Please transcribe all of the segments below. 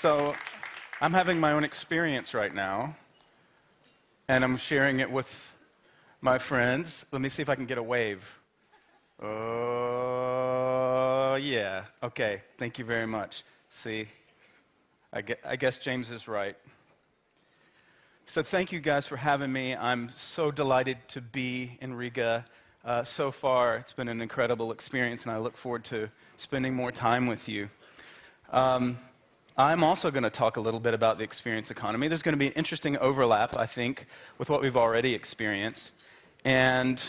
So I'm having my own experience right now, and I'm sharing it with my friends. Let me see if I can get a wave. Oh, yeah. Okay, thank you very much. See, I guess James is right. So thank you guys for having me. I'm so delighted to be in Riga. So far, it's been an incredible experience, and I look forward to spending more time with you. I'm also going to talk a little bit about the experience economy. There's going to be an interesting overlap, I think, with what we've already experienced. And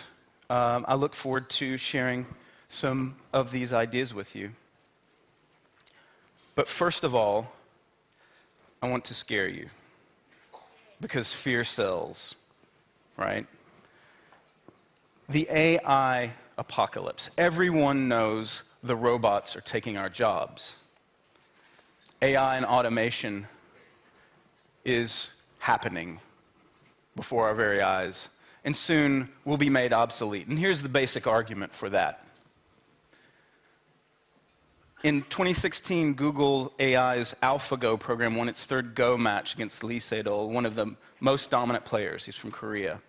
I look forward to sharing some of these ideas with you. But first of all, I want to scare you, because fear sells, right? The AI apocalypse. Everyone knows the robots are taking our jobs. AI and automation is happening before our very eyes, and soon will be made obsolete. And here's the basic argument for that. In 2016, Google AI's AlphaGo program won its third Go match against Lee Sedol, one of the most dominant players. He's from Korea.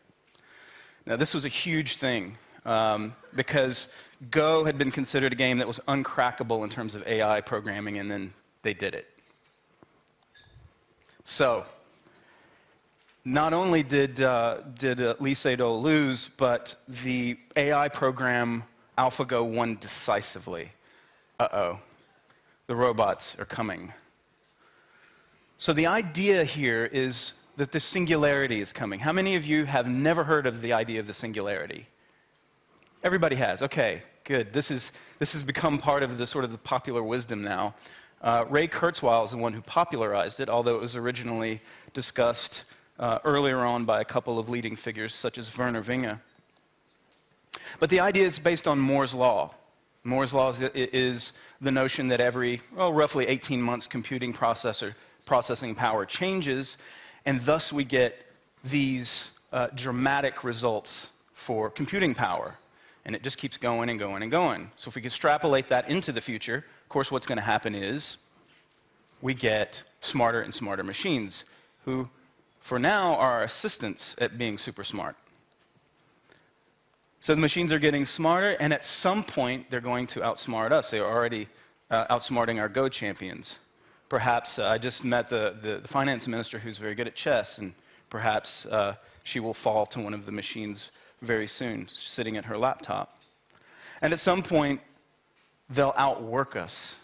Now, this was a huge thing because Go had been considered a game that was uncrackable in terms of AI programming, and then they did it. So, not only did Lee Sedol lose, but the AI program AlphaGo won decisively. Uh-oh, the robots are coming. So the idea here is that the singularity is coming. How many of you have never heard of the idea of the singularity? Everybody has. Okay, good. This has become part of the sort of the popular wisdom now. Ray Kurzweil is the one who popularized it, although it was originally discussed earlier on by a couple of leading figures, such as Werner Winge. But the idea is based on Moore's law. Moore's law is the notion that every, roughly 18 months, computing processing power changes, and thus we get these dramatic results for computing power. And it just keeps going and going and going. So if we extrapolate that into the future, of course what's going to happen is we get smarter and smarter machines who, for now, are our assistants at being super smart. So the machines are getting smarter, and at some point, they're going to outsmart us. They are already outsmarting our Go champions. Perhaps I just met the finance minister who's very good at chess, and perhaps she will fall to one of the machines very soon, sitting at her laptop. And at some point, they'll outwork us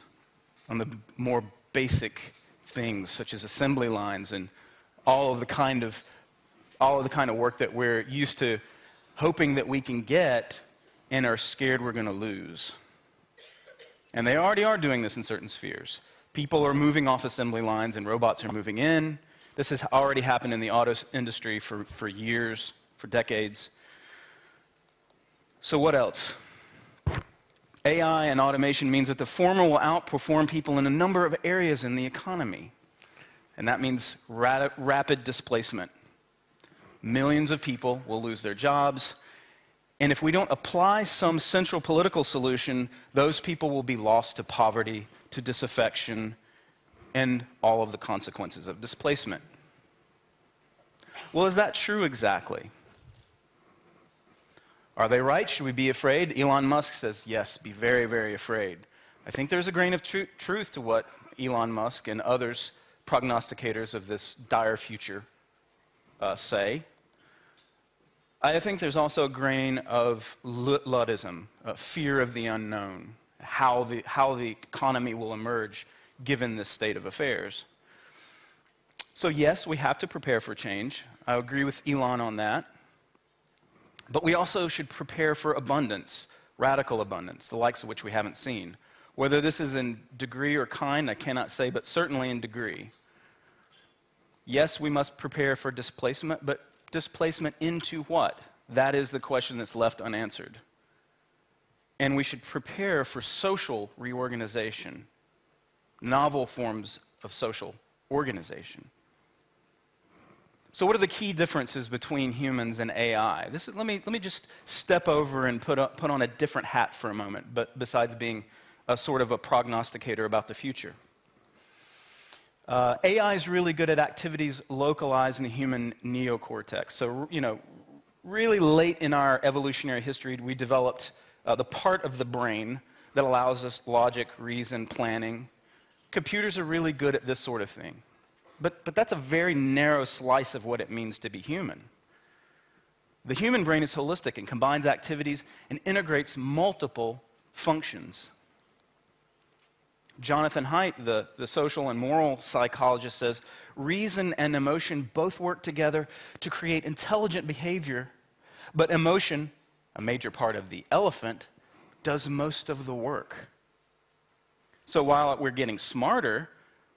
on the more basic things, such as assembly lines and all of the kind of work that we're used to hoping that we can get and are scared we're going to lose. And they already are doing this in certain spheres. People are moving off assembly lines and robots are moving in. This has already happened in the auto industry for years, for decades. So what else? AI and automation means that the former will outperform people in a number of areas in the economy. And that means rapid displacement. Millions of people will lose their jobs, and if we don't apply some central political solution, those people will be lost to poverty, to disaffection, and all of the consequences of displacement. Well, is that true exactly? Are they right? Should we be afraid? Elon Musk says, yes, be very, very afraid. I think there's a grain of truth to what Elon Musk and others, prognosticators of this dire future, say. I think there's also a grain of Luddism, fear of the unknown, how the economy will emerge given this state of affairs. So yes, we have to prepare for change. I agree with Elon on that. But we also should prepare for abundance, radical abundance, the likes of which we haven't seen. Whether this is in degree or kind, I cannot say, but certainly in degree. Yes, we must prepare for displacement, but displacement into what? That is the question that's left unanswered. And we should prepare for social reorganization, novel forms of social organization. So what are the key differences between humans and AI? Let me just step over and put on a different hat for a moment, but besides being a sort of a prognosticator about the future. AI is really good at activities localized in the human neocortex. So, really late in our evolutionary history, we developed the part of the brain that allows us logic, reason, planning. Computers are really good at this sort of thing. But that's a very narrow slice of what it means to be human. The human brain is holistic and combines activities and integrates multiple functions. Jonathan Haidt, the social and moral psychologist, says, reason and emotion both work together to create intelligent behavior, but emotion, a major part of the elephant, does most of the work. So while we're getting smarter,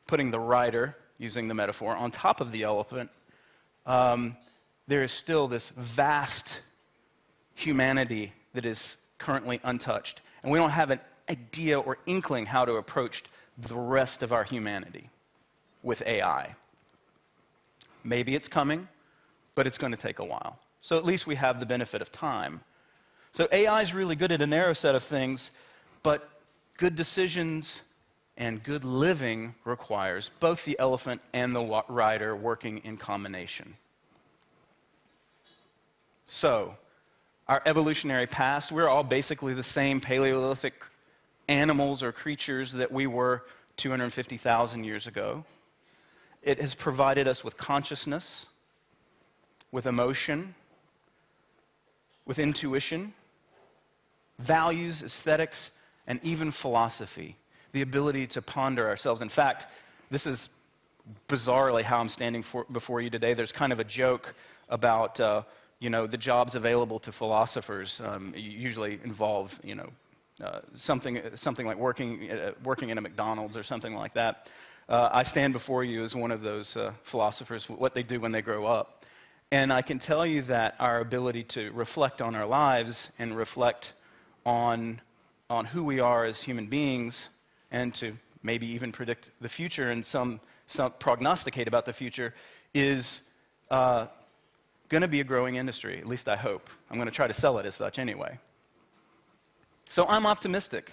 putting the rider, using the metaphor, on top of the elephant, there is still this vast humanity that is currently untouched. And we don't have an idea or inkling how to approach the rest of our humanity with AI. Maybe it's coming, but it's going to take a while. So at least we have the benefit of time. So AI is really good at a narrow set of things, but good decisions and good living requires both the elephant and the rider working in combination. So, our evolutionary past, we're all basically the same Paleolithic animals or creatures that we were 250,000 years ago. It has provided us with consciousness, with emotion, with intuition, values, aesthetics, and even philosophy, the ability to ponder ourselves. In fact, this is bizarrely how I'm standing before you today. There's kind of a joke about the jobs available to philosophers usually involve, something like working in a McDonald's or something like that. I stand before you as one of those philosophers, what they do when they grow up. And I can tell you that our ability to reflect on our lives and reflect on who we are as human beings and to maybe even predict the future and some prognosticate about the future is going to be a growing industry, at least I hope. I'm going to try to sell it as such anyway. So I'm optimistic,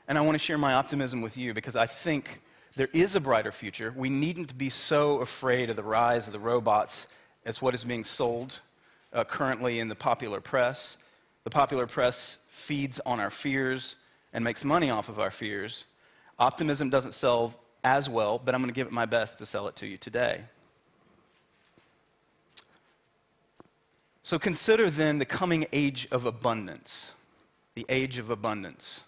and I want to share my optimism with you because I think there is a brighter future. We needn't be so afraid of the rise of the robots as what is being sold currently in the popular press. The popular press feeds on our fears and makes money off of our fears. Optimism doesn't sell as well, but I'm going to give it my best to sell it to you today. So consider then the coming age of abundance, the age of abundance.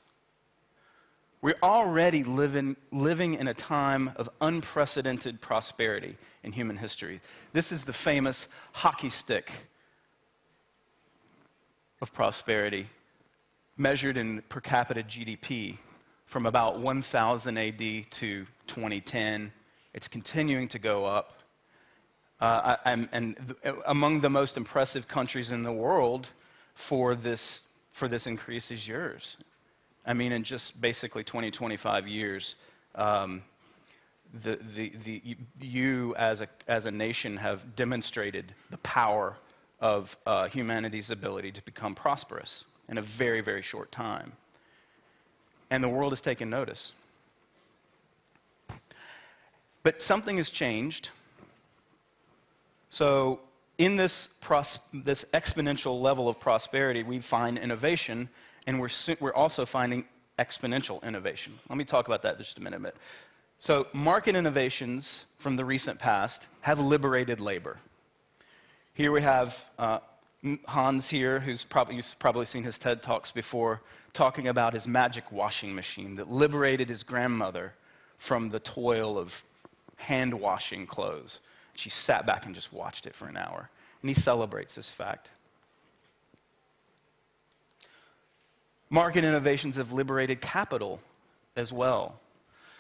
We're already living in a time of unprecedented prosperity in human history. This is the famous hockey stick of prosperity, measured in per capita GDP from about 1000 AD to 2010. It's continuing to go up. And among the most impressive countries in the world for this increase is yours. I mean, in just basically 20, 25 years, you as a nation have demonstrated the power of humanity's ability to become prosperous in a very, very short time. And the world has taken notice. But something has changed. So in this exponential level of prosperity, we find innovation, and we're also finding exponential innovation. Let me talk about that just a minute. So market innovations from the recent past have liberated labor. Here we have Hans here, you've probably seen his TED Talks before, talking about his magic washing machine that liberated his grandmother from the toil of hand washing clothes. She sat back and just watched it for an hour. And he celebrates this fact. Market innovations have liberated capital as well.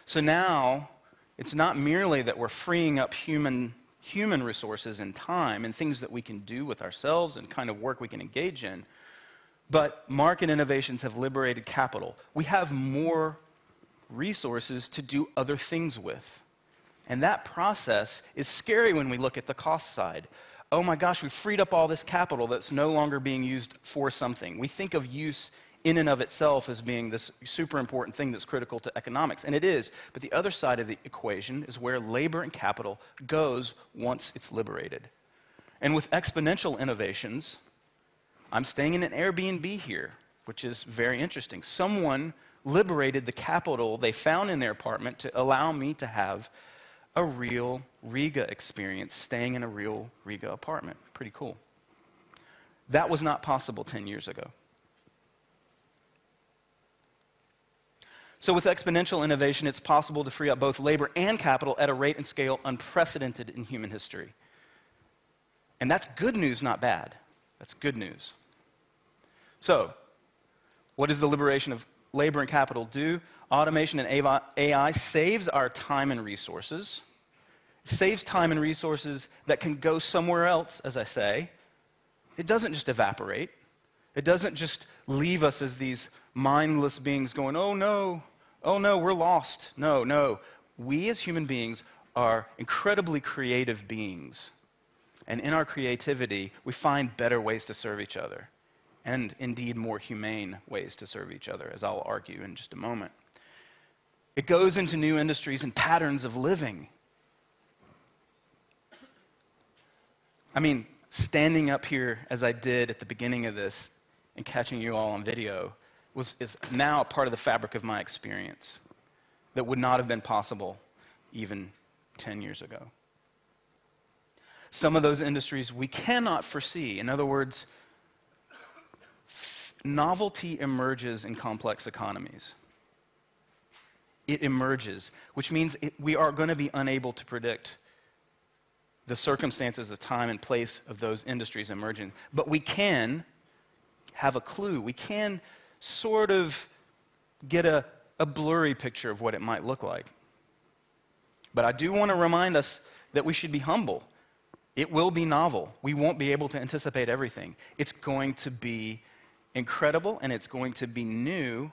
So now, it's not merely that we're freeing up human resources and time and things that we can do with ourselves and kind of work we can engage in, but market innovations have liberated capital. We have more resources to do other things with. And that process is scary when we look at the cost side. Oh my gosh, we freed up all this capital that's no longer being used for something. We think of use in and of itself as being this super important thing that's critical to economics, and it is. But the other side of the equation is where labor and capital goes once it's liberated. And with exponential innovations, I'm staying in an Airbnb here, which is very interesting. Someone liberated the capital they found in their apartment to allow me to have a real Riga experience, staying in a real Riga apartment. Pretty cool. That was not possible 10 years ago. So with exponential innovation, it's possible to free up both labor and capital at a rate and scale unprecedented in human history. And that's good news, not bad. That's good news. So, what does the liberation of labor and capital do? Automation and AI saves our time and resources. Saves time and resources that can go somewhere else, as I say. It doesn't just evaporate. It doesn't just leave us as these mindless beings going, oh no, we're lost. No. We as human beings are incredibly creative beings. And in our creativity, we find better ways to serve each other. And indeed more humane ways to serve each other, as I'll argue in just a moment. It goes into new industries and patterns of living. I mean, standing up here as I did at the beginning of this and catching you all on video is now a part of the fabric of my experience that would not have been possible even 10 years ago. Some of those industries we cannot foresee. In other words, novelty emerges in complex economies. It emerges, which means we are going to be unable to predict the circumstances, the time and place of those industries emerging. But we can have a clue. We can sort of get a blurry picture of what it might look like. But I do want to remind us that we should be humble. It will be novel. We won't be able to anticipate everything. It's going to be incredible, and it's going to be new.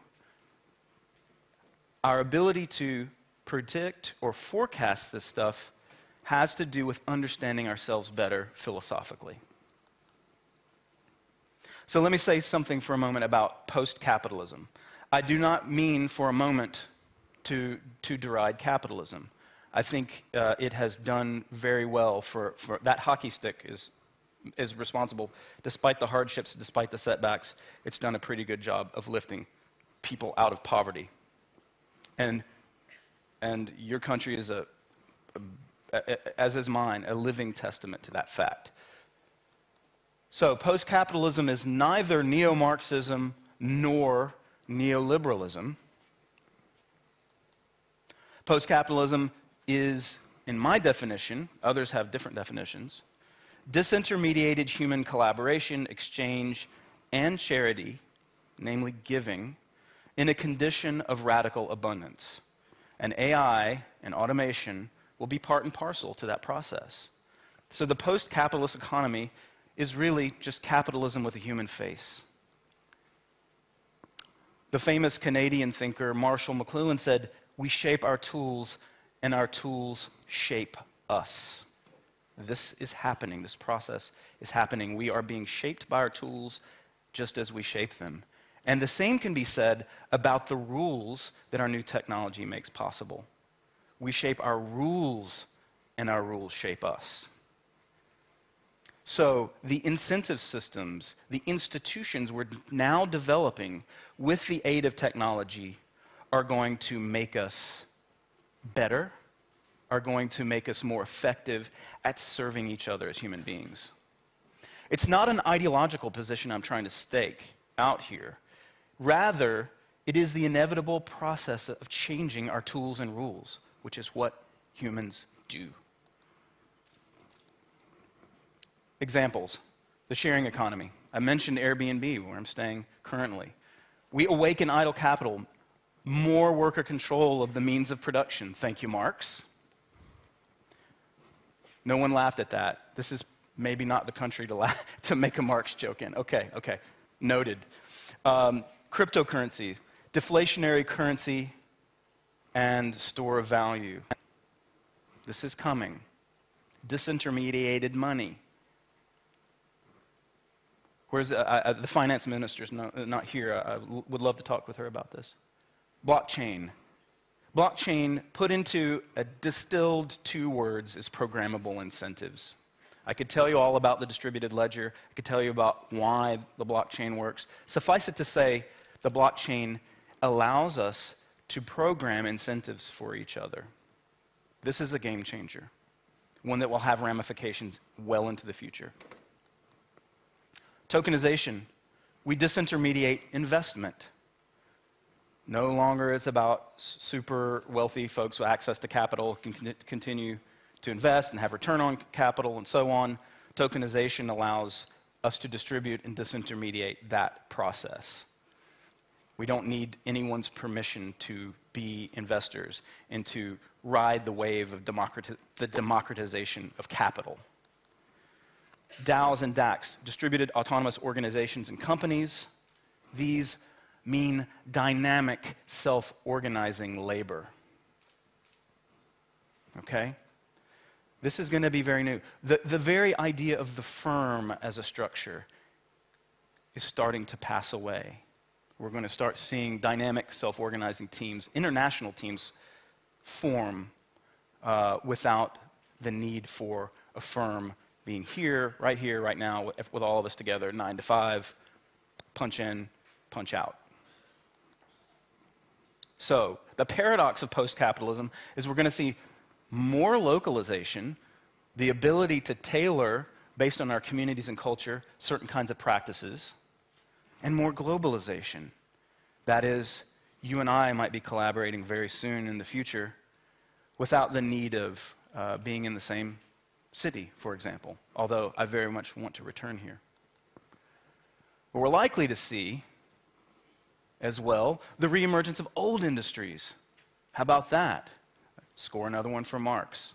Our ability to predict or forecast this stuff has to do with understanding ourselves better philosophically. So let me say something for a moment about post-capitalism. I do not mean for a moment to deride capitalism. I think it has done very well for that hockey stick is responsible, despite the hardships, despite the setbacks. It's done a pretty good job of lifting people out of poverty. And your country is as is mine, a living testament to that fact. So post-capitalism is neither neo-Marxism nor neoliberalism. Post-capitalism is, in my definition, others have different definitions, disintermediated human collaboration, exchange, and charity, namely giving, in a condition of radical abundance. And AI and automation will be part and parcel to that process. So the post-capitalist economy is really just capitalism with a human face. The famous Canadian thinker Marshall McLuhan said, "We shape our tools, and our tools shape us." This is happening. This process is happening. We are being shaped by our tools just as we shape them. And the same can be said about the rules that our new technology makes possible. We shape our rules, and our rules shape us. So the incentive systems, the institutions we're now developing with the aid of technology are going to make us better, are going to make us more effective at serving each other as human beings. It's not an ideological position I'm trying to stake out here. Rather, it is the inevitable process of changing our tools and rules, which is what humans do. Examples. The sharing economy. I mentioned Airbnb, where I'm staying currently. We awaken idle capital, more worker control of the means of production. Thank you, Marx. No one laughed at that. This is maybe not the country to make a Marx joke in. Okay. Noted. Cryptocurrency, deflationary currency, and store of value. This is coming. Disintermediated money. Where's the finance minister's not here. I would love to talk with her about this. Blockchain. Blockchain, put into a distilled 2 words, is programmable incentives. I could tell you all about the distributed ledger. I could tell you about why the blockchain works. Suffice it to say, the blockchain allows us to program incentives for each other. This is a game changer, one that will have ramifications well into the future. Tokenization. We disintermediate investment. No longer it's about super wealthy folks with access to capital can continue to invest and have return on capital and so on. Tokenization allows us to distribute and disintermediate that process. We don't need anyone's permission to be investors and to ride the wave of the democratization of capital. DAOs and DACs, distributed autonomous organizations and companies. These mean dynamic, self-organizing labor. Okay? This is going to be very new. The very idea of the firm as a structure is starting to pass away. We're going to start seeing dynamic, self-organizing teams, international teams, form without the need for a firm being here, right now, with all of us together, 9 to 5, punch in, punch out. So, the paradox of post-capitalism is we're going to see more localization, the ability to tailor, based on our communities and culture, certain kinds of practices, and more globalization. That is, you and I might be collaborating very soon in the future without the need of being in the same city, for example, although I very much want to return here. But we're likely to see, as well, the reemergence of old industries. How about that? Score another one for Marx.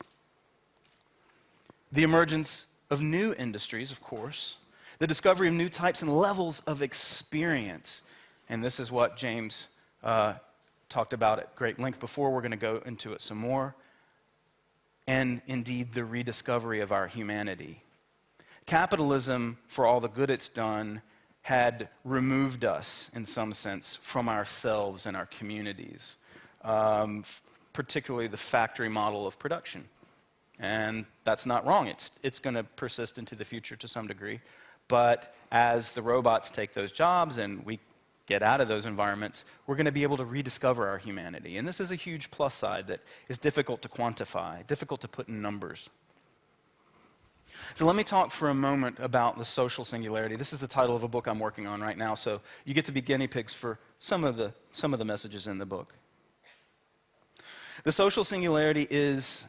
The emergence of new industries, of course. The discovery of new types and levels of experience. And this is what James talked about at great length before. We're going to go into it some more. And indeed, the rediscovery of our humanity. Capitalism, for all the good it's done, had removed us, in some sense, from ourselves and our communities, particularly the factory model of production. And that's not wrong. It's going to persist into the future to some degree. But as the robots take those jobs and we get out of those environments, we're going to be able to rediscover our humanity. And this is a huge plus side that is difficult to quantify, difficult to put in numbers. So let me talk for a moment about the social singularity. This is the title of a book I'm working on right now, so you get to be guinea pigs for some of the messages in the book. The social singularity is,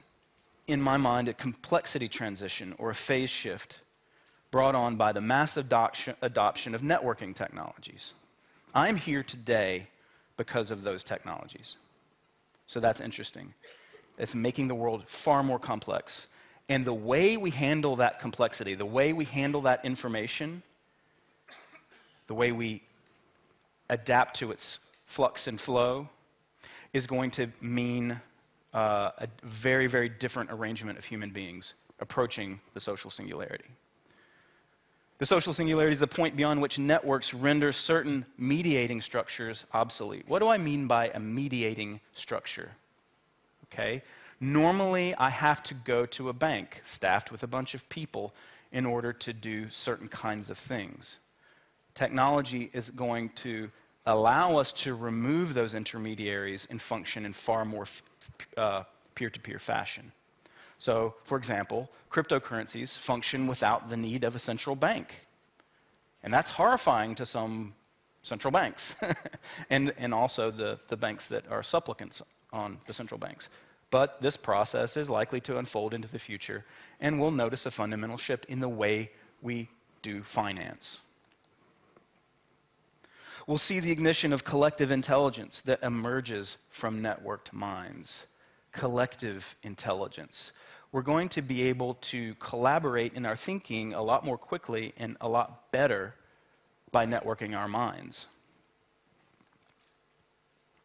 in my mind, a complexity transition or a phase shift brought on by the massive adoption of networking technologies. I'm here today because of those technologies. So that's interesting. It's making the world far more complex. And the way we handle that complexity, the way we handle that information, the way we adapt to its flux and flow, is going to mean a very, very different arrangement of human beings approaching the social singularity. The social singularity is the point beyond which networks render certain mediating structures obsolete. What do I mean by a mediating structure? Okay. Normally, I have to go to a bank staffed with a bunch of people in order to do certain kinds of things. Technology is going to allow us to remove those intermediaries and function in far more peer-to-peer fashion. So, for example, cryptocurrencies function without the need of a central bank. And that's horrifying to some central banks and also the banks that are supplicants on the central banks. But this process is likely to unfold into the future, and we'll notice a fundamental shift in the way we do finance. We'll see the ignition of collective intelligence that emerges from networked minds. Collective intelligence. We're going to be able to collaborate in our thinking a lot more quickly and a lot better by networking our minds.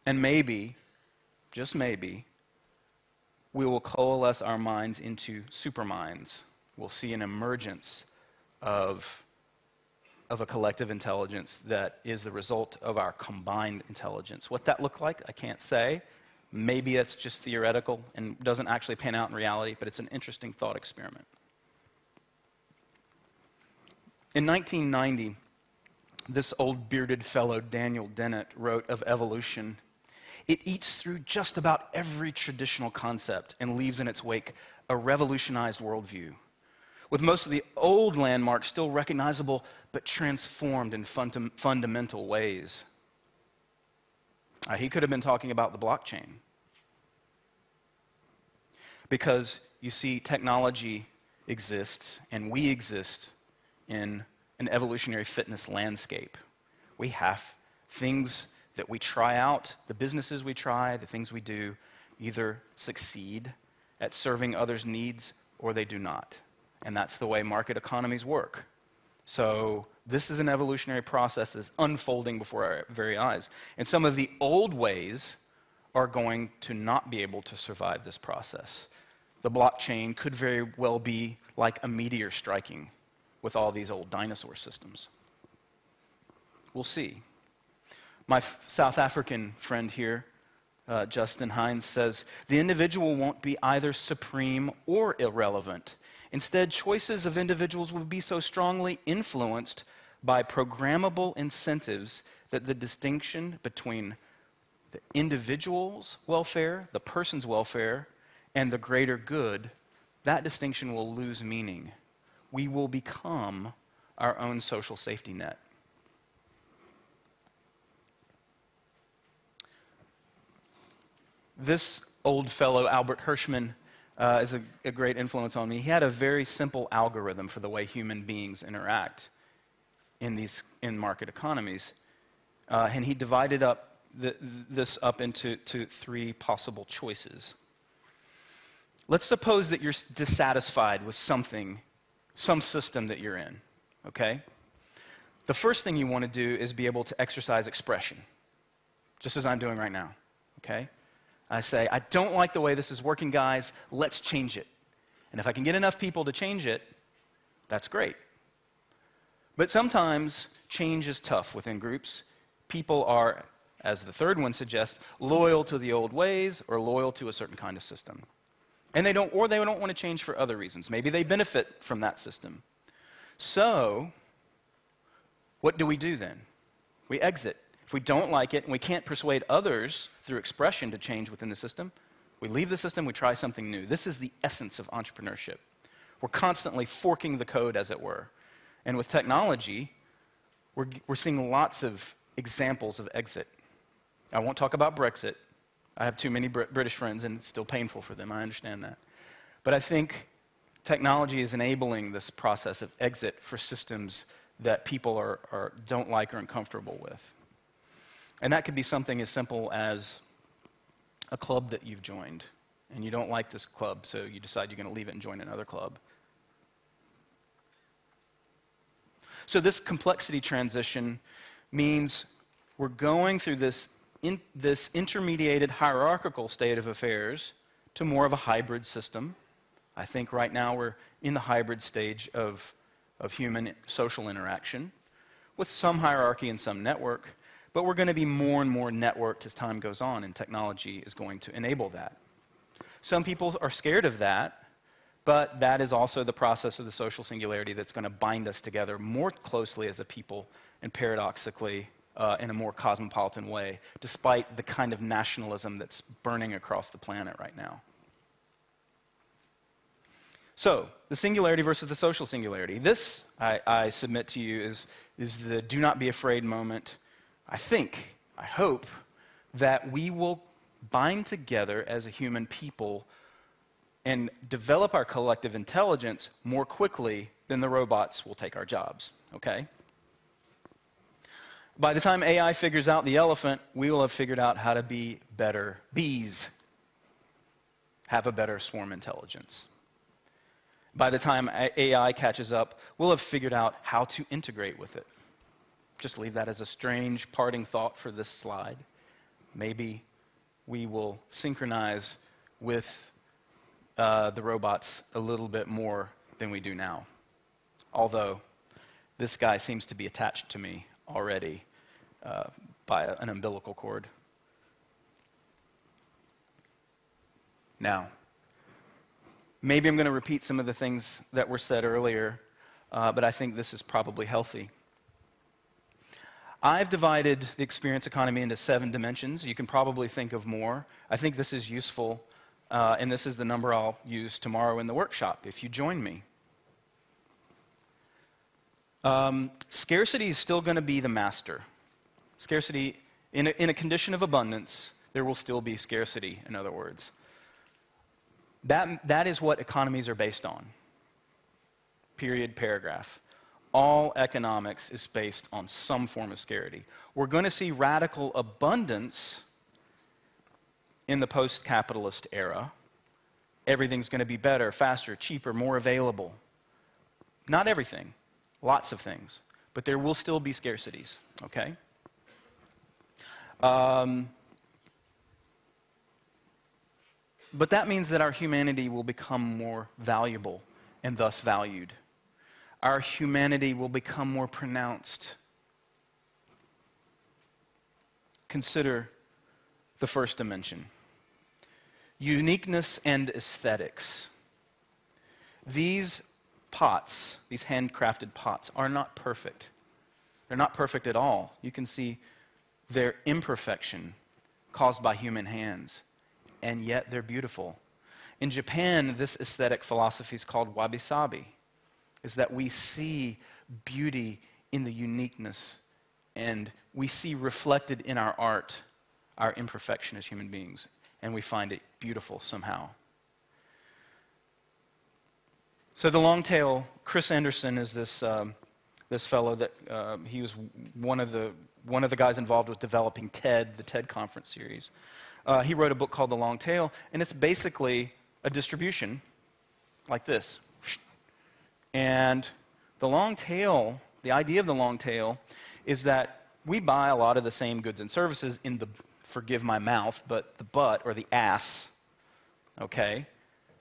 And maybe, just maybe, we will coalesce our minds into superminds. We'll see an emergence of of a collective intelligence that is the result of our combined intelligence. What that looked like, I can't say. Maybe it's just theoretical and doesn't actually pan out in reality, but it's an interesting thought experiment. In 1990, this old bearded fellow, Daniel Dennett, wrote of evolution, "It eats through just about every traditional concept and leaves in its wake a revolutionized worldview, with most of the old landmarks still recognizable but transformed in fundamental ways." He could have been talking about the blockchain. Because, you see, technology exists, and we exist in an evolutionary fitness landscape. We have things that we try out, the businesses we try, the things we do, either succeed at serving others' needs or they do not. And that's the way market economies work. So this is an evolutionary process that's unfolding before our very eyes. And some of the old ways are going to not be able to survive this process. The blockchain could very well be like a meteor striking with all these old dinosaur systems. We'll see. My South African friend here, Justin Hines, says, "The individual won't be either supreme or irrelevant. Instead, choices of individuals will be so strongly influenced by programmable incentives that the distinction between the individual's welfare, the person's welfare, and the greater good, that distinction will lose meaning. We will become our own social safety net." This old fellow, Albert Hirschman, is a great influence on me. He had a very simple algorithm for the way human beings interact in market economies. And he divided up this up into three possible choices. Let's suppose that you're dissatisfied with something, some system that you're in, okay? The first thing you want to do is be able to exercise expression, just as I'm doing right now, okay? I say, "I don't like the way this is working, guys. Let's change it." And if I can get enough people to change it, that's great. But sometimes change is tough within groups. People are, as the third one suggests, loyal to the old ways or loyal to a certain kind of system. And they don't want to change for other reasons. Maybe they benefit from that system. So, what do we do then? We exit. If we don't like it and we can't persuade others through expression to change within the system, we leave the system, we try something new. This is the essence of entrepreneurship. We're constantly forking the code, as it were. And with technology, we're seeing lots of examples of exit. I won't talk about Brexit. I have too many British friends, and it's still painful for them. I understand that. But I think technology is enabling this process of exit for systems that people don't like or uncomfortable with. And that could be something as simple as a club that you've joined, and you don't like this club, so you decide you're going to leave it and join another club. So this complexity transition means we're going through this intermediated hierarchical state of affairs to more of a hybrid system. I think right now we're in the hybrid stage of human social interaction with some hierarchy and some network, but we're going to be more and more networked as time goes on, and technology is going to enable that. Some people are scared of that, but that is also the process of the social singularity that's going to bind us together more closely as a people, and paradoxically, in a more cosmopolitan way, despite the kind of nationalism that's burning across the planet right now. So, the singularity versus the social singularity. This, I submit to you, is the do not be afraid moment. I hope, that we will bind together as a human people and develop our collective intelligence more quickly than the robots will take our jobs, okay? By the time AI figures out the elephant, we will have figured out how to be better bees, have a better swarm intelligence. By the time AI catches up, we'll have figured out how to integrate with it. Just leave that as a strange parting thought for this slide. Maybe we will synchronize with the robots a little bit more than we do now. Although, this guy seems to be attached to me already by an umbilical cord. Now, maybe I'm going to repeat some of the things that were said earlier, but I think this is probably healthy. I've divided the experience economy into 7 dimensions. You can probably think of more. I think this is useful, and this is the number I'll use tomorrow in the workshop if you join me. Scarcity is still going to be the master. Scarcity, in a condition of abundance, there will still be scarcity, in other words. That is what economies are based on. Period, paragraph. All economics is based on some form of scarcity. We're going to see radical abundance in the post-capitalist era. Everything's going to be better, faster, cheaper, more available. Not everything, lots of things, but there will still be scarcities, okay? But that means that our humanity will become more valuable and thus valued. Our humanity will become more pronounced. Consider the first dimension. Uniqueness and aesthetics. These pots, these handcrafted pots, are not perfect. They're not perfect at all. You can see their imperfection caused by human hands, and yet they're beautiful. In Japan, this aesthetic philosophy is called wabi-sabi, is that we see beauty in the uniqueness, and we see reflected in our art our imperfection as human beings, and we find it beautiful somehow. So the long tail, Chris Anderson is this fellow that he was one of the guys involved with developing TED, the TED conference series. He wrote a book called The Long Tail, and it's basically a distribution like this. And the long tail, the idea of the long tail is that we buy a lot of the same goods and services in the, forgive my mouth, but the butt or the ass, okay?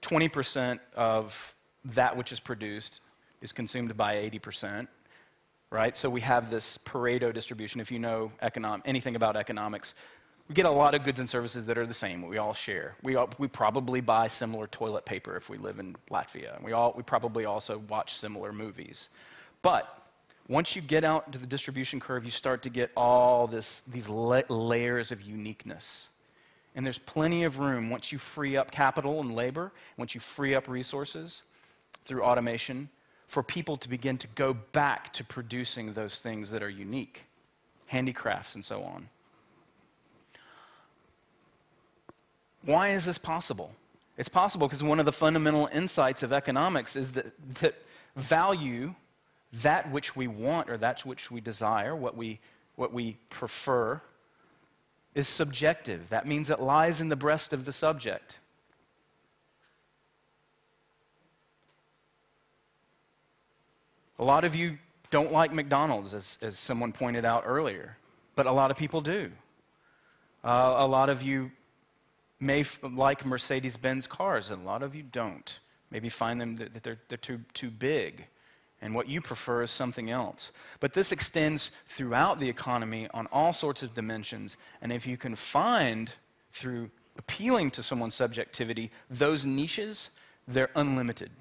20% of that which is produced is consumed by 80%, right? So we have this Pareto distribution. If you know anything about economics, we get a lot of goods and services that are the same, we all share. We probably buy similar toilet paper if we live in Latvia. We probably also watch similar movies. But once you get out to the distribution curve, you start to get all these layers of uniqueness. And there's plenty of room once you free up capital and labor, once you free up resources through automation, for people to begin to go back to producing those things that are unique, handicrafts and so on. Why is this possible? It's possible because one of the fundamental insights of economics is that value, that which we want or that which we desire, what we prefer, is subjective. That means it lies in the breast of the subject. A lot of you don't like McDonald's, as someone pointed out earlier, but a lot of people do. A lot of you may like Mercedes-Benz cars, and a lot of you don't. Maybe find them that they're too big, and what you prefer is something else. But this extends throughout the economy on all sorts of dimensions, and if you can find, through appealing to someone's subjectivity, those niches, they're unlimited,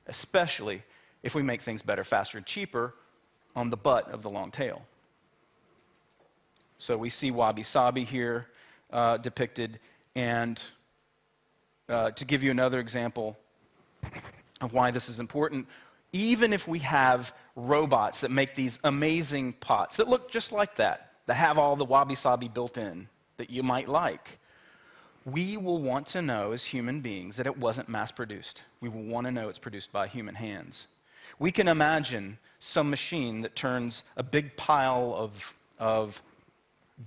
especially if we make things better, faster, and cheaper on the butt of the long tail. So we see wabi-sabi here depicted, and to give you another example of why this is important, even if we have robots that make these amazing pots that look just like that have all the wabi-sabi built in that you might like, we will want to know as human beings that it wasn't mass-produced. We will want to know it's produced by human hands. We can imagine some machine that turns a big pile of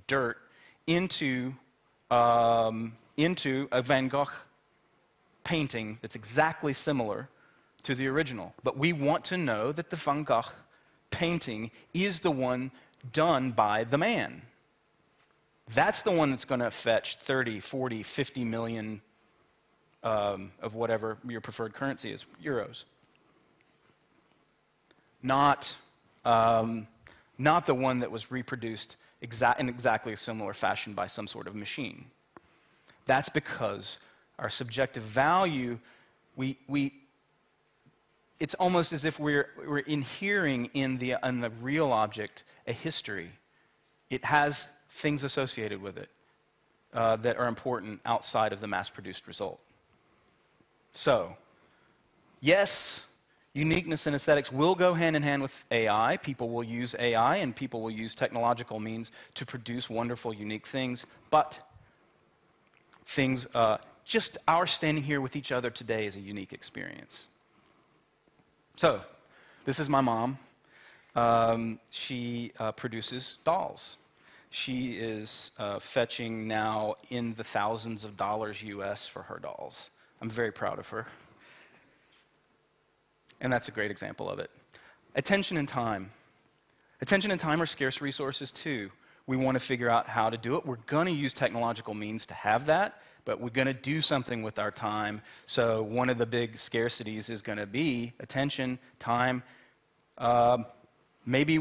dirt into a Van Gogh painting that's exactly similar to the original. But we want to know that the Van Gogh painting is the one done by the man. That's the one that's going to fetch 30, 40, 50 million of whatever your preferred currency is, euros. Not not the one that was reproduced in exactly a similar fashion by some sort of machine. That's because our subjective value, it's almost as if we're inhering in the real object a history. It has things associated with it that are important outside of the mass-produced result. So, yes, uniqueness and aesthetics will go hand in hand with AI. People will use AI and people will use technological means to produce wonderful, unique things. But things, just our standing here with each other today is a unique experience. So, this is my mom. She produces dolls. She is fetching now in the thousands of dollars US for her dolls. I'm very proud of her. And that's a great example of it. Attention and time. Attention and time are scarce resources too. We want to figure out how to do it. We're going to use technological means to have that, but we're going to do something with our time. So one of the big scarcities is going to be attention, time. Maybe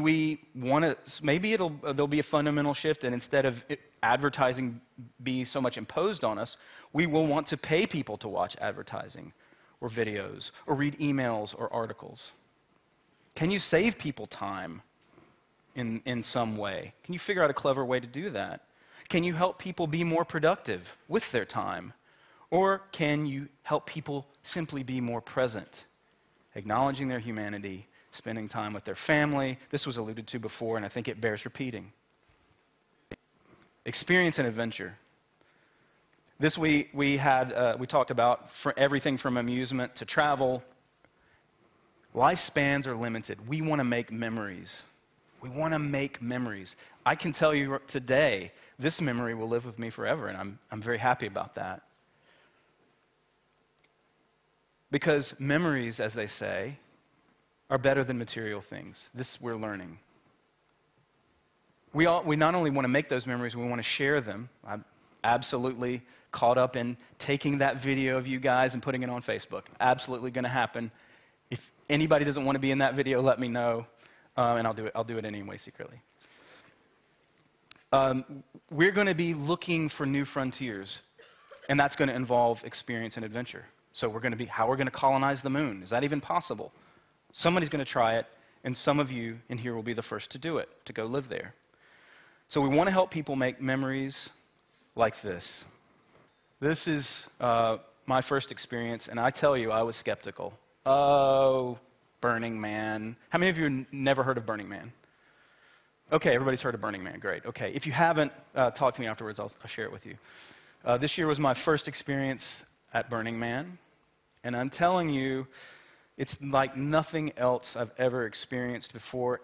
there'll be a fundamental shift, and instead of advertising be so much imposed on us, we will want to pay people to watch advertising or videos or read emails or articles. Can you save people time in some way? Can you figure out a clever way to do that? Can you help people be more productive with their time? Or can you help people simply be more present, acknowledging their humanity, spending time with their family? This was alluded to before, and I think it bears repeating. Experience and adventure. This we talked about everything from amusement to travel. Lifespans are limited. We want to make memories. We want to make memories. I can tell you today, this memory will live with me forever, and I'm very happy about that. Because memories, as they say, are better than material things. This we're learning. We not only want to make those memories, we want to share them. I'm absolutely caught up in taking that video of you guys and putting it on Facebook. Absolutely going to happen. If anybody doesn't want to be in that video, let me know, and I'll do it. I'll do it anyway secretly. We're going to be looking for new frontiers, and that's going to involve experience and adventure. So we're going to colonize the moon. Is that even possible? Somebody's going to try it, and some of you in here will be the first to do it, to go live there. So we want to help people make memories like this. This is my first experience, and I tell you, I was skeptical. Oh, Burning Man. How many of you never heard of Burning Man? Okay, everybody's heard of Burning Man. Great. Okay, if you haven't, talk to me afterwards. I'll share it with you. This year was my first experience at Burning Man, and I'm telling you, it's like nothing else I've ever experienced before.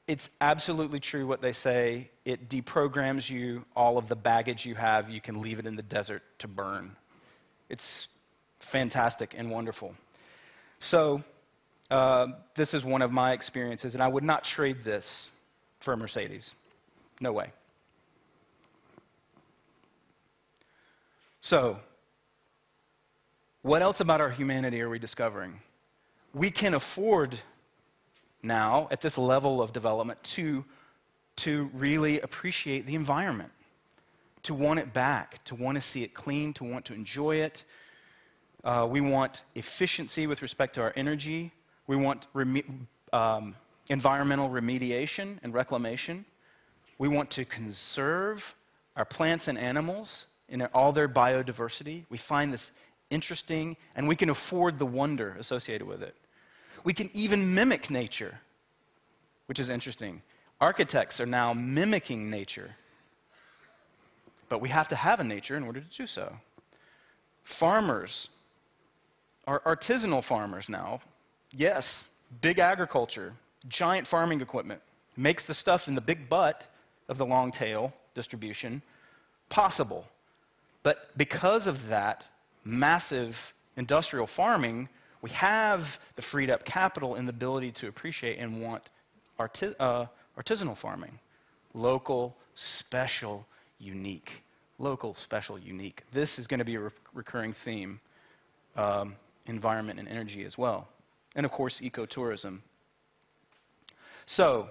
It's absolutely true what they say. It deprograms you. All of the baggage you have, you can leave it in the desert to burn. It's fantastic and wonderful. So this is one of my experiences, and I would not trade this for a Mercedes. No way. So, what else about our humanity are we discovering? We can afford now, at this level of development, to really appreciate the environment, to want it back, to want to see it clean, to want to enjoy it. We want efficiency with respect to our energy. We want environmental remediation and reclamation. We want to conserve our plants and animals in all their biodiversity. We find this interesting, and we can afford the wonder associated with it. We can even mimic nature, which is interesting. Architects are now mimicking nature, but we have to have a nature in order to do so. Farmers are artisanal farmers now. Yes, big agriculture, giant farming equipment, makes the stuff in the big butt of the long tail distribution possible. But because of that massive industrial farming, we have the freed up capital and the ability to appreciate and want artisanal farming. Local, special, unique. Local, special, unique. This is going to be a recurring theme. Environment and energy as well. And of course, ecotourism. So,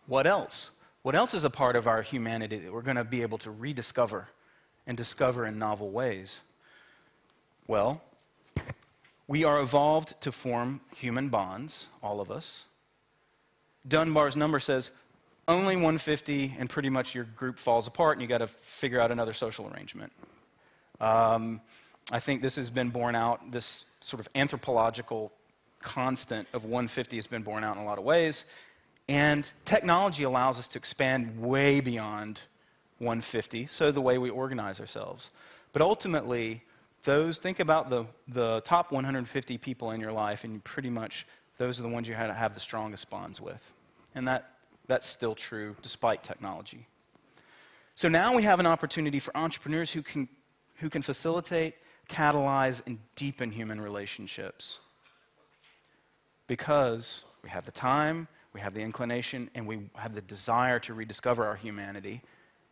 what else? What else is a part of our humanity that we're going to be able to rediscover and discover in novel ways? Well, we are evolved to form human bonds, all of us. Dunbar's number says only 150 and pretty much your group falls apart and you got to figure out another social arrangement. I think this has been borne out, this sort of anthropological constant of 150 has been borne out in a lot of ways. And technology allows us to expand way beyond 150, so the way we organize ourselves. But ultimately, think about the top 150 people in your life, and pretty much those are the ones you have the strongest bonds with. And that's still true despite technology. So now we have an opportunity for entrepreneurs who can facilitate, catalyze, and deepen human relationships. Because we have the time, we have the inclination, and we have the desire to rediscover our humanity.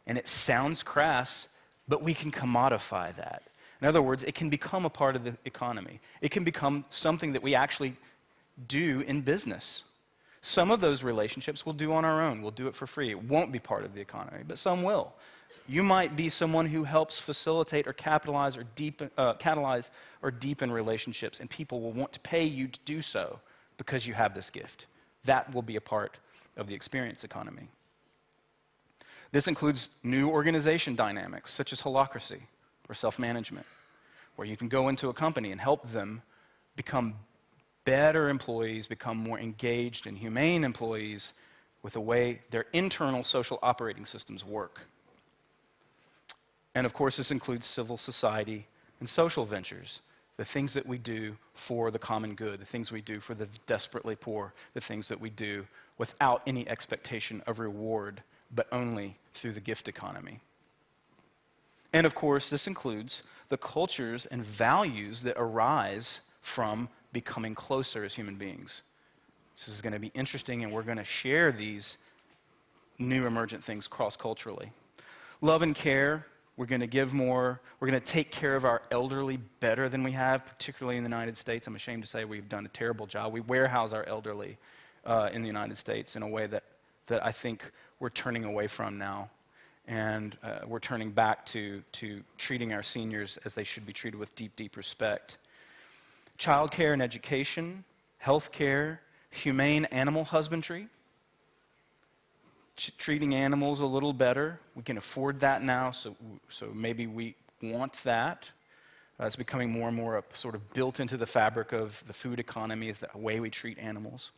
And it sounds crass, but we can commodify that. In other words, it can become a part of the economy. It can become something that we actually do in business. Some of those relationships we'll do on our own. We'll do it for free. It won't be part of the economy, but some will. You might be someone who helps facilitate or catalyze or deepen relationships, and people will want to pay you to do so because you have this gift. That will be a part of the experience economy. This includes new organization dynamics, such as holacracy or self-management, where you can go into a company and help them become better employees, become more engaged and humane employees with the way their internal social operating systems work. And of course, this includes civil society and social ventures, the things that we do for the common good, the things we do for the desperately poor, the things that we do without any expectation of reward, but only through the gift economy. And of course, this includes the cultures and values that arise from becoming closer as human beings. This is going to be interesting, and we're going to share these new emergent things cross-culturally. Love and care. We're going to give more. We're going to take care of our elderly better than we have, particularly in the United States. I'm ashamed to say we've done a terrible job. We warehouse our elderly in the United States in a way that I think we're turning away from now. And we're turning back to treating our seniors as they should be treated with deep, deep respect. Childcare and education, health care, humane animal husbandry, treating animals a little better. We can afford that now, so maybe we want that. It's becoming more and more sort of built into the fabric of the food economy is the way we treat animals.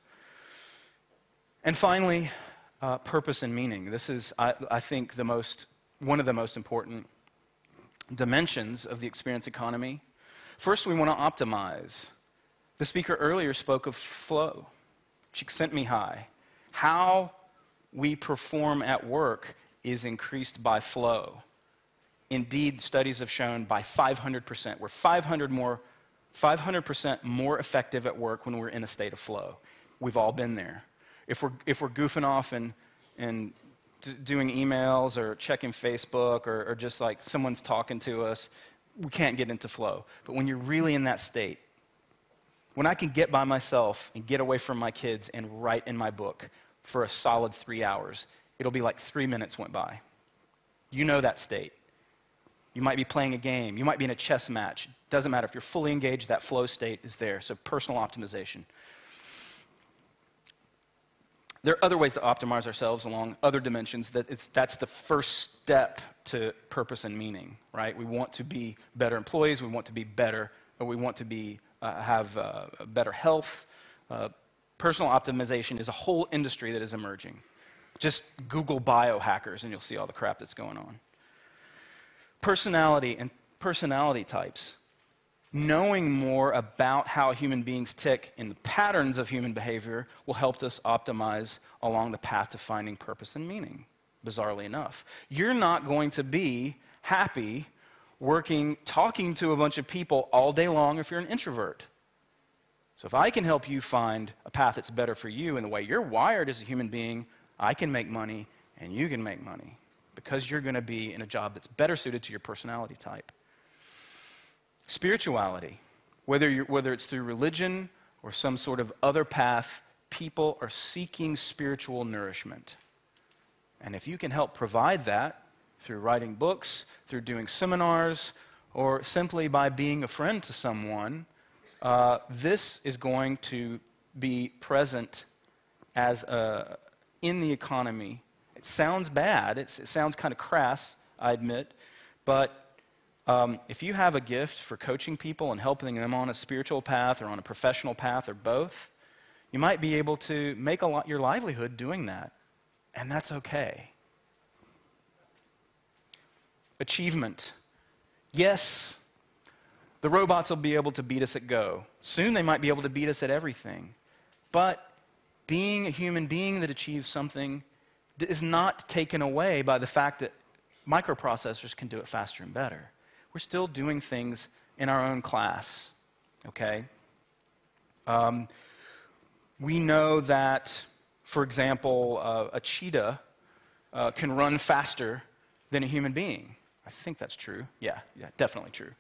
And finally, purpose and meaning. This is, I think, one of the most important dimensions of the experience economy. First, we want to optimize. The speaker earlier spoke of flow. Csikszentmihalyi. How we perform at work is increased by flow. Indeed, studies have shown by 500%. We're 500% more effective at work when we're in a state of flow. We've all been there. If we're goofing off and doing emails or checking Facebook or just like someone's talking to us, we can't get into flow. But when you're really in that state, when I can get by myself and get away from my kids and write in my book for a solid 3 hours, it'll be like 3 minutes went by. You know that state. You might be playing a game. You might be in a chess match. Doesn't matter. If you're fully engaged, that flow state is there. So personal optimization. There are other ways to optimize ourselves along other dimensions. That's the first step to purpose and meaning, right? We want to be better employees. We want to be better, or we want to be have better health. Personal optimization is a whole industry that is emerging. Just Google biohackers, and you'll see all the crap that's going on. Personality and personality types. Knowing more about how human beings tick and the patterns of human behavior will help us optimize along the path to finding purpose and meaning, bizarrely enough. You're not going to be happy talking to a bunch of people all day long if you're an introvert. So if I can help you find a path that's better for you and the way you're wired as a human being, I can make money and you can make money because you're going to be in a job that's better suited to your personality type. Spirituality, whether it's through religion or some sort of other path, people are seeking spiritual nourishment. And if you can help provide that through writing books, through doing seminars, or simply by being a friend to someone, this is going to be present as in the economy. It sounds bad. It sounds kind of crass, I admit. But if you have a gift for coaching people and helping them on a spiritual path or on a professional path or both, you might be able to make your livelihood doing that. And that's okay. Achievement. Yes, the robots will be able to beat us at Go. Soon they might be able to beat us at everything. But being a human being that achieves something is not taken away by the fact that microprocessors can do it faster and better. We're still doing things in our own class, okay? We know that, for example, a cheetah can run faster than a human being. I think that's true. Yeah, definitely true.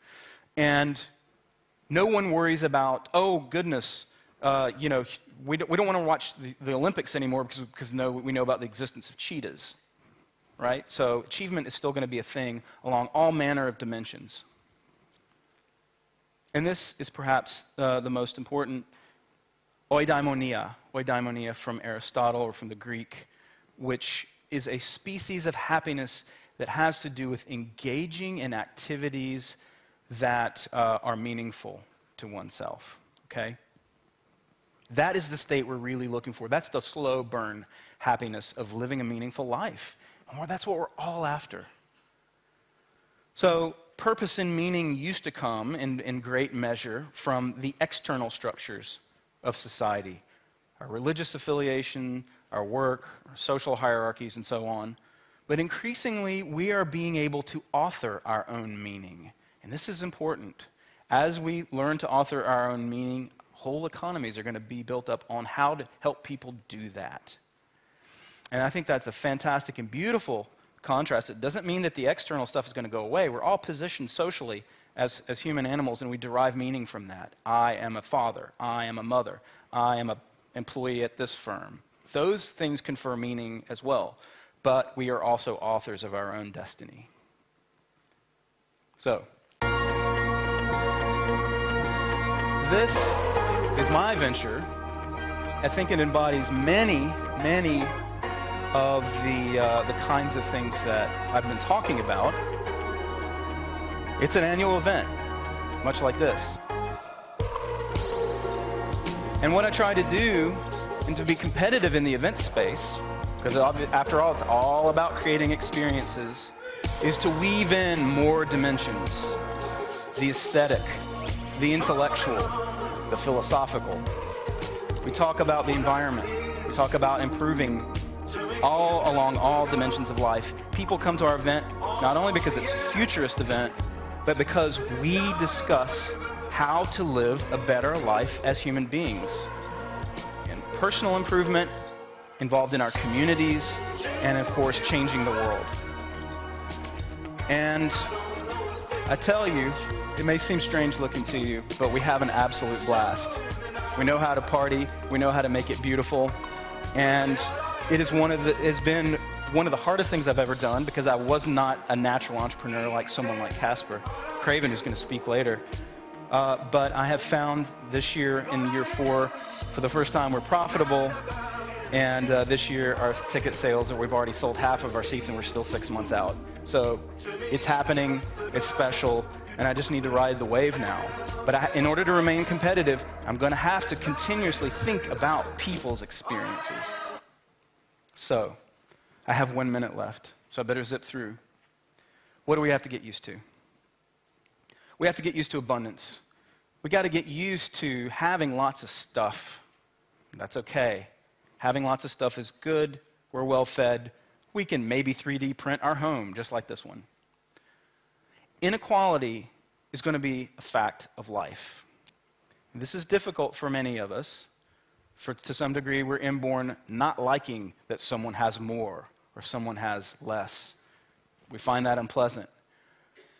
And no one worries about, oh, goodness, we don't want to watch the Olympics anymore because we know about the existence of cheetahs, right? So achievement is still going to be a thing along all manner of dimensions. And this is perhaps the most important, oidaimonia from Aristotle or from the Greek, which is a species of happiness that has to do with engaging in activities that are meaningful to oneself, okay? That is the state we're really looking for. That's the slow burn happiness of living a meaningful life. And that's what we're all after. So purpose and meaning used to come in great measure from the external structures of society, our religious affiliation, our work, our social hierarchies, and so on. But increasingly, we are being able to author our own meaning. And this is important. As we learn to author our own meaning, whole economies are going to be built up on how to help people do that. And I think that's a fantastic and beautiful contrast. It doesn't mean that the external stuff is going to go away. We're all positioned socially as human animals, and we derive meaning from that. I am a father. I am a mother. I am an employee at this firm. Those things confer meaning as well. But we are also authors of our own destiny. So, this is my venture. I think it embodies many of the kinds of things that I've been talking about. It's an annual event, much like this. And what I try to do, and to be competitive in the event space, because after all, it's all about creating experiences, is to weave in more dimensions. The aesthetic, the intellectual, the philosophical. We talk about the environment. We talk about improving all along all dimensions of life. People come to our event not only because it's a futurist event, but because we discuss how to live a better life as human beings. And personal improvement involved in our communities, and of course, changing the world. And I tell you, it may seem strange looking to you, but we have an absolute blast. We know how to party, we know how to make it beautiful, and it's been one of the hardest things I've ever done because I was not a natural entrepreneur like someone like Casper Craven, who's going to speak later. But I have found this year, in year 4, for the first time, we're profitable. And this year, our ticket sales, we've already sold half of our seats, and we're still 6 months out. So it's happening, it's special, and I just need to ride the wave now. But in order to remain competitive, I'm going to have to continuously think about people's experiences. So I have 1 minute left, so I better zip through. What do we have to get used to? We have to get used to abundance. We got to get used to having lots of stuff. That's okay. Having lots of stuff is good. We're well fed. We can maybe 3D print our home, just like this one. Inequality is going to be a fact of life. And this is difficult for many of us. To some degree, we're inborn not liking that someone has more or someone has less. We find that unpleasant.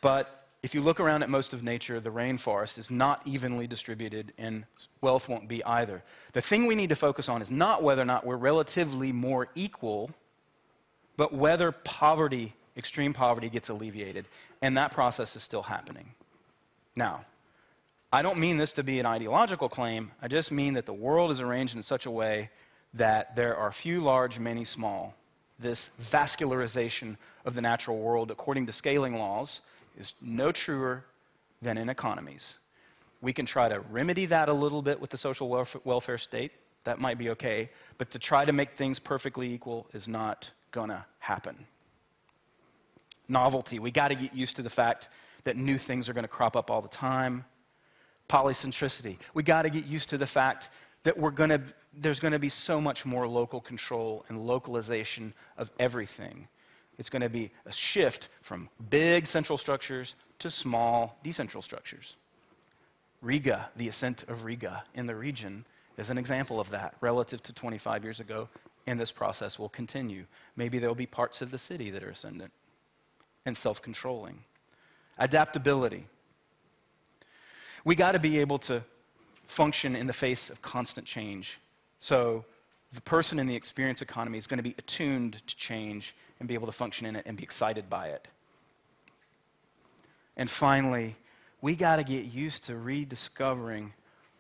But If you look around at most of nature, the rainforest is not evenly distributed, and wealth won't be either. The thing we need to focus on is not whether or not we're relatively more equal, but whether poverty, extreme poverty, gets alleviated. And that process is still happening. Now, I don't mean this to be an ideological claim. I just mean that the world is arranged in such a way that there are few large, many small. This vascularization of the natural world, according to scaling laws, is no truer than in economies. We can try to remedy that a little bit with the social welfare state. That might be okay. But to try to make things perfectly equal is not going to happen. Novelty. We got to get used to the fact that new things are going to crop up all the time. Polycentricity. We got to get used to the fact that there's going to be so much more local control and localization of everything. It's going to be a shift from big central structures to small decentral structures. Riga, the ascent of Riga in the region, is an example of that relative to 25 years ago, and this process will continue. Maybe there will be parts of the city that are ascendant and self-controlling. Adaptability. We got to be able to function in the face of constant change. So the person in the experience economy is going to be attuned to change and be able to function in it and be excited by it. And finally, we got to get used to rediscovering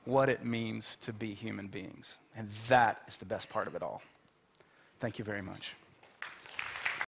what it means to be human beings. And that is the best part of it all. Thank you very much.